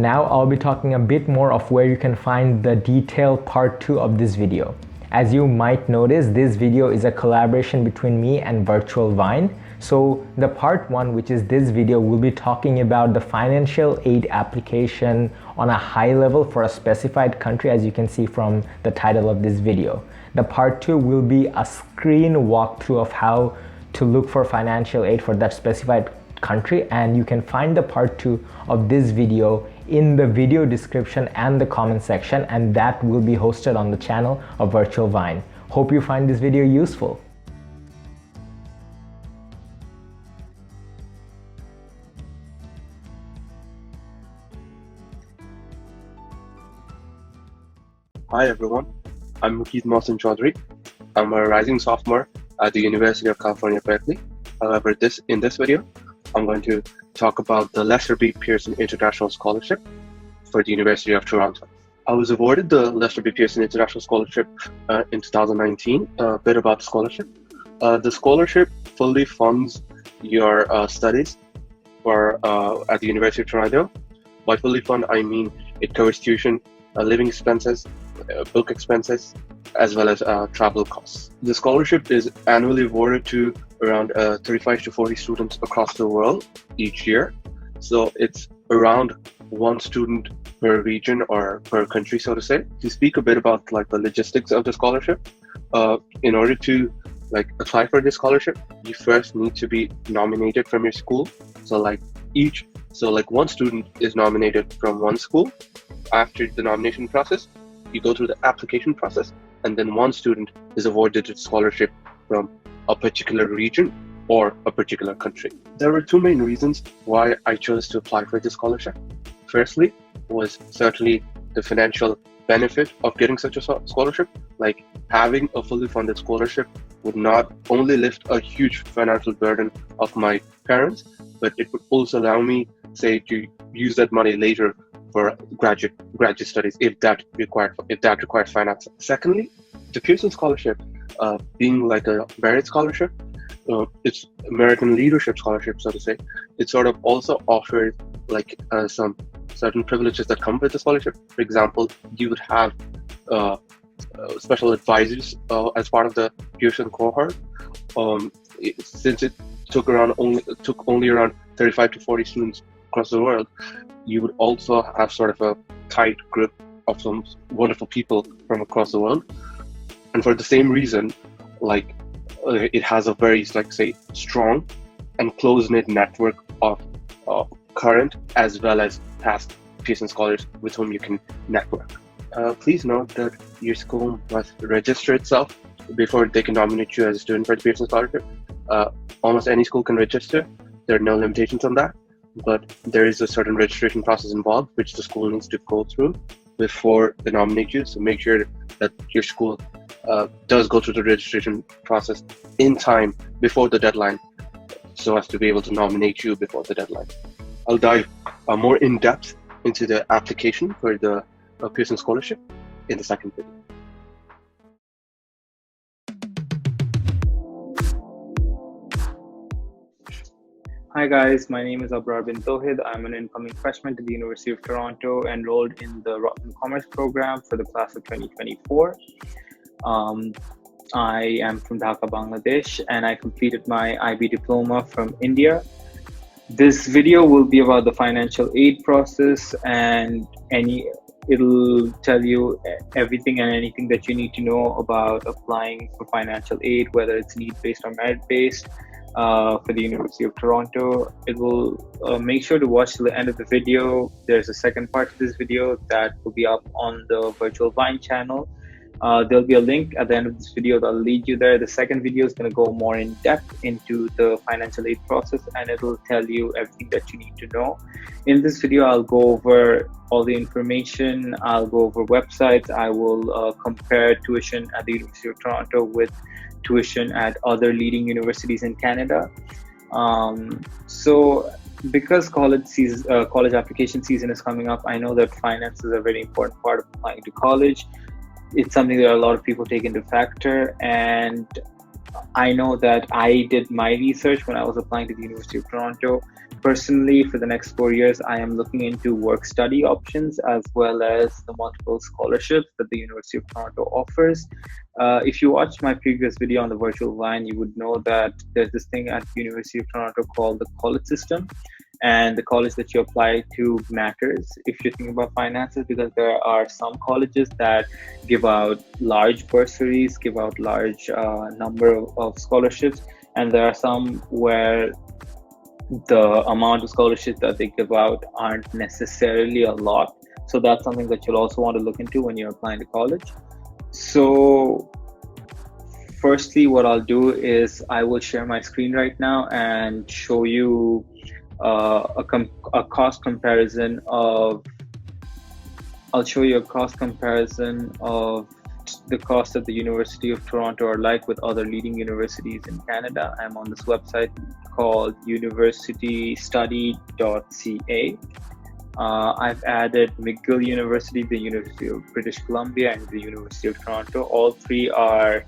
Now I'll be talking a bit more of where you can find the detailed part 2 of this video. As you might notice, this video is a collaboration between me and Virtual Vine. So the part 1, which is this video, will be talking about the financial aid application on a high level for a specified country, as you can see from the title of this video. The part 2 will be a screen walkthrough of how to look for financial aid for that specified country, and you can find the part 2 of this video in the video description and the comment section, and that will be hosted on the channel of Virtual Vine. Hope you find this video useful. Hi everyone, I'm Muqueet Chowdhury. I'm a rising sophomore at the University of California, Berkeley. However, in this video, I'm going to talk about the Lester B. Pearson International Scholarship for the University of Toronto. I was awarded the Lester B. Pearson International Scholarship in 2019. A bit about the scholarship. The scholarship fully funds your studies at the University of Toronto. By fully fund, I mean it covers tuition, living expenses, book expenses, as well as travel costs. The scholarship is annually awarded to around 35 to 40 students across the world each year. So it's around one student per region or per country, so to say. To speak a bit about the logistics of the scholarship, in order to apply for this scholarship, you first need to be nominated from your school. So one student is nominated from one school. After the nomination process, you go through the application process, and then one student is awarded a scholarship from a particular region or a particular country. There were two main reasons why I chose to apply for this scholarship. Firstly, was certainly the financial benefit of getting such a scholarship. Like, having a fully funded scholarship would not only lift a huge financial burden of my parents, but it would also allow me, say, to use that money later for graduate studies if that requires finance. Secondly, the Pearson Scholarship, being like a merit scholarship, it's American leadership scholarship, so to say. It sort of also offers some certain privileges that come with the scholarship. For example, you would have special advisors as part of the Pearson cohort. Since it took only around 35 to 40 students across the world, you would also have sort of a tight group of some wonderful people from across the world. And for the same reason, it has a very, strong and close-knit network of current as well as past Pearson scholars with whom you can network. Please note that your school must register itself before they can nominate you as a student for the Pearson Scholarship. Almost any school can register. There are no limitations on that, but there is a certain registration process involved which the school needs to go through before they nominate you. So make sure that your school does go through the registration process in time before the deadline, so as to be able to nominate you before the deadline. I'll dive more in depth into the application for the Pearson Scholarship in the second video. Hi guys, my name is Abrar bin Tohid. I'm an incoming freshman to the University of Toronto, enrolled in the Rotten Commerce program for the class of 2024. I am from Dhaka, Bangladesh, and I completed my IB diploma from India. This video will be about the financial aid process, and it'll tell you everything and anything that you need to know about applying for financial aid, whether it's need-based or merit-based. For the University of Toronto. It will make sure to watch till the end of the video. There's a second part to this video that will be up on the Virtual Vine channel. There'll be a link at the end of this video that'll lead you there. The second video is going to go more in depth into the financial aid process, and it'll tell you everything that you need to know. In this video, I'll go over all the information. I'll go over websites. I will compare tuition at the University of Toronto with tuition at other leading universities in Canada. So because college application season is coming up, I know that finance is a very important part of applying to college. It's something that a lot of people take into factor, and I know that I did my research when I was applying to the University of Toronto. Personally, for the next 4 years, I am looking into work study options as well as the multiple scholarships that the University of Toronto offers. If you watched my previous video on the virtual line, you would know that there's this thing at the University of Toronto called the college system, and the college that you apply to matters if you're thinking about finances, because there are some colleges that give out large bursaries, give out large number of scholarships, and there are some where the amount of scholarships that they give out aren't necessarily a lot. So that's something that you'll also want to look into when you're applying to college. So firstly, what I'll do is I will share my screen right now and show you a cost comparison of, I'll show you a cost comparison of the cost at the University of Toronto are like with other leading universities in Canada. I'm on this website called universitystudy.ca. I've added McGill University, the University of British Columbia, and the University of Toronto. All three are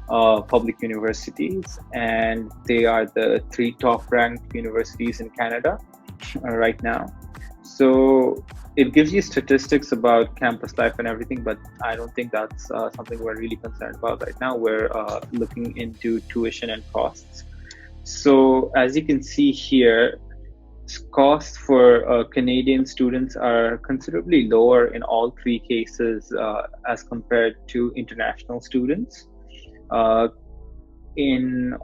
public universities, and they are the three top ranked universities in Canada right now. So it gives you statistics about campus life and everything, but I don't think that's something we're really concerned about right now. We're looking into tuition and costs. So as you can see here, costs for Canadian students are considerably lower in all three cases as compared to international students in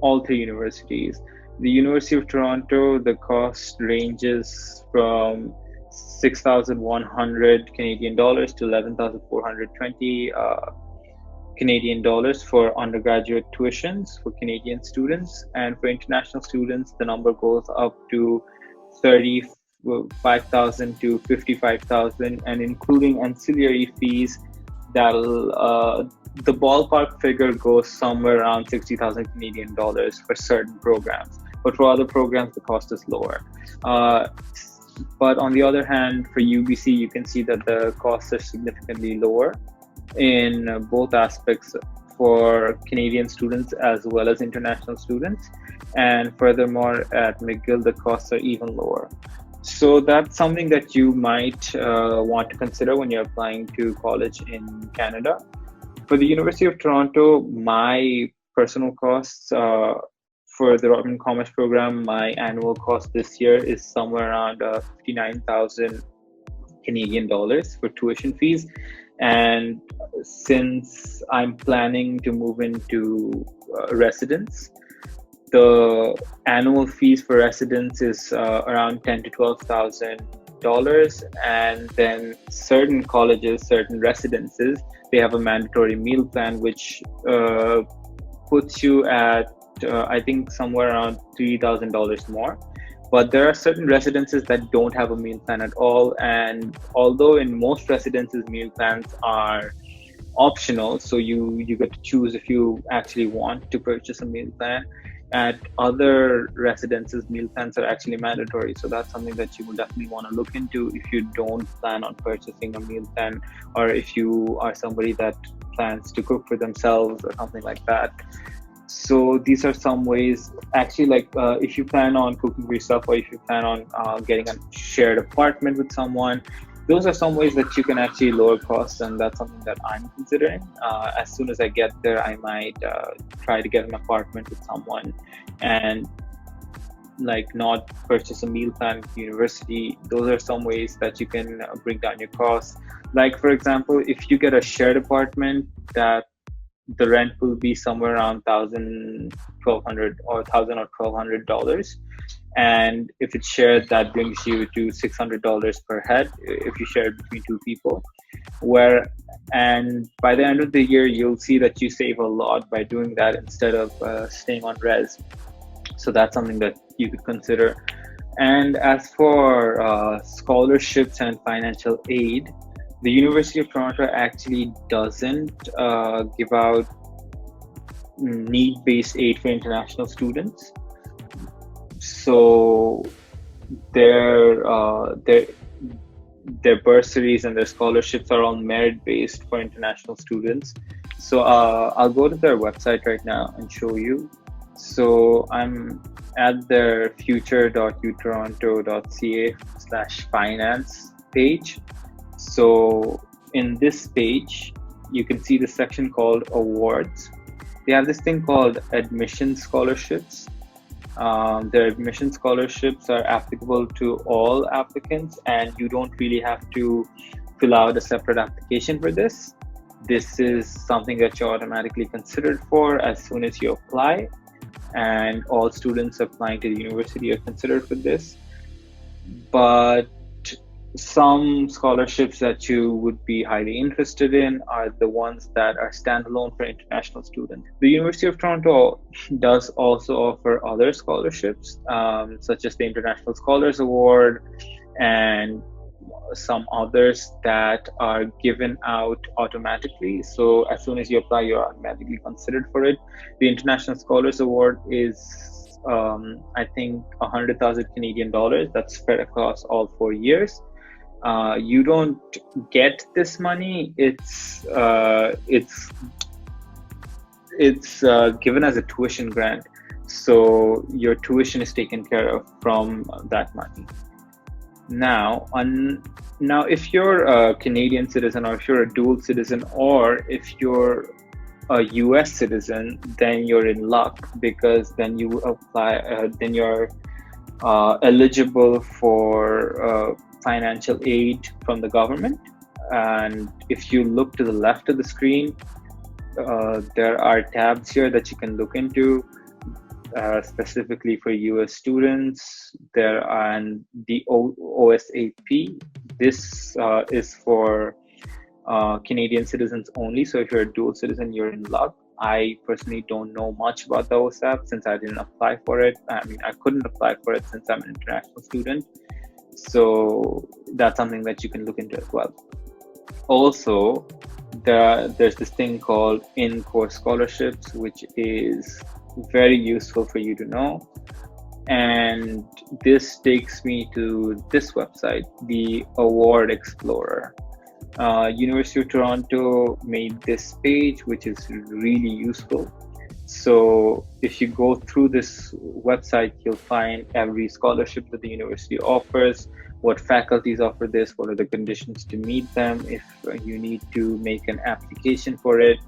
all three universities. The University of Toronto, the cost ranges from 6,100 Canadian dollars to 11,420 Canadian dollars for undergraduate tuitions for Canadian students, and for international students, the number goes up to 35,000 to 55,000, and including ancillary fees, that'll the ballpark figure goes somewhere around 60,000 Canadian dollars for certain programs. But for other programs, the cost is lower. But on the other hand, for UBC, you can see that the costs are significantly lower in both aspects for Canadian students as well as international students. And furthermore, at McGill, the costs are even lower. So that's something that you might want to consider when you're applying to college in Canada. For the University of Toronto, my personal costs for the Rotman Commerce program, my annual cost this year is somewhere around 59,000 Canadian dollars for tuition fees. And since I'm planning to move into residence, the annual fees for residence is around $10,000 to $12,000. And then certain colleges, certain residences, they have a mandatory meal plan, which puts you at, I think, somewhere around $3,000 more. But there are certain residences that don't have a meal plan at all. And although in most residences, meal plans are optional, so you get to choose if you actually want to purchase a meal plan, at other residences, meal plans are actually mandatory. So that's something that you will definitely want to look into if you don't plan on purchasing a meal plan, or if you are somebody that plans to cook for themselves or something like that. So these are some ways, actually, like if you plan on cooking for yourself, or if you plan on getting a shared apartment with someone, those are some ways that you can actually lower costs, and that's something that I'm considering. As soon as I get there, I might try to get an apartment with someone and like not purchase a meal plan at the university. Those are some ways that you can bring down your costs. Like, for example, if you get a shared apartment, that the rent will be somewhere around $1,200 or $1,000 and if it's shared, that brings you to $600 per head if you share it between two people. And by the end of the year, you'll see that you save a lot by doing that instead of staying on res. So that's something that you could consider. And as for scholarships and financial aid, the University of Toronto actually doesn't give out need-based aid for international students. So their bursaries and their scholarships are all merit-based for international students. So I'll go to their website right now and show you. So I'm at their future.utoronto.ca/finance page. So in this page, you can see the section called awards. They have this thing called admission scholarships. Their admission scholarships are applicable to all applicants, and you don't really have to fill out a separate application for this. This is something that you're automatically considered for as soon as you apply, and all students applying to the university are considered for this. But some scholarships that you would be highly interested in are the ones that are standalone for international students. The University of Toronto does also offer other scholarships, such as the International Scholars Award and some others that are given out automatically. So as soon as you apply, you're automatically considered for it. The International Scholars Award is I think 100,000 Canadian dollars that's spread across all 4 years. You don't get this money. It's given as a tuition grant, so your tuition is taken care of from that money. Now, if you're a Canadian citizen, or if you're a dual citizen, or if you're a US citizen, then you're in luck, because then you apply, then you're eligible for financial aid from the government. And if you look to the left of the screen, there are tabs here that you can look into, specifically for US students. There are the OSAP. This is for Canadian citizens only. So if you're a dual citizen, you're in luck. I personally don't know much about the OSAP since I didn't apply for it. I mean, I couldn't apply for it since I'm an international student. So that's something that you can look into as well. Also, there's this thing called in-course scholarships, which is very useful for you to know. And this takes me to this website, the Award Explorer. University of Toronto made this page, which is really useful. So if you go through this website, you'll find every scholarship that the university offers, what faculties offer this, what are the conditions to meet them, if you need to make an application for it.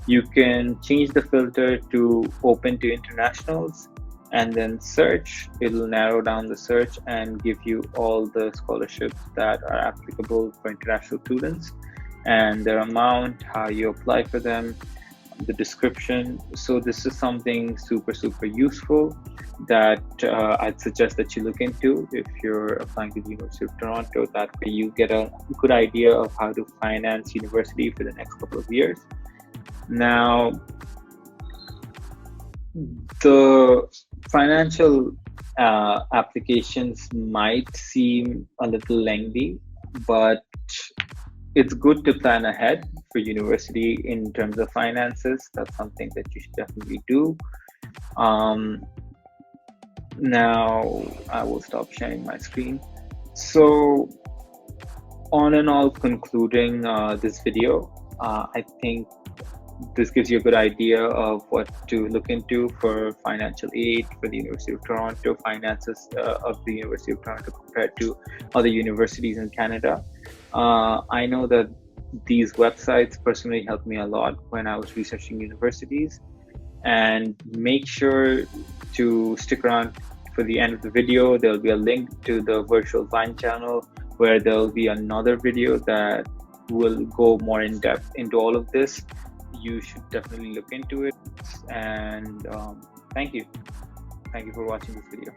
You can change the filter to open to internationals and then search. It'll narrow down the search and give you all the scholarships that are applicable for international students and their amount, how you apply for them, the description. So this is something super useful that I'd suggest that you look into if you're applying to the University of Toronto. That way you get a good idea of how to finance university for the next couple of years. Now, the financial applications might seem a little lengthy, but it's good to plan ahead for university in terms of finances. That's something that you should definitely do. Now I will stop sharing my screen. So on and all, concluding this video, I think this gives you a good idea of what to look into for financial aid for the University of Toronto, finances of the University of Toronto compared to other universities in Canada. I know that these websites personally helped me a lot when I was researching universities, and make sure to stick around for the end of the video. There'll be a link to the Virtual Vine channel where there'll be another video that will go more in depth into all of this. You should definitely look into it, and thank you for watching this video.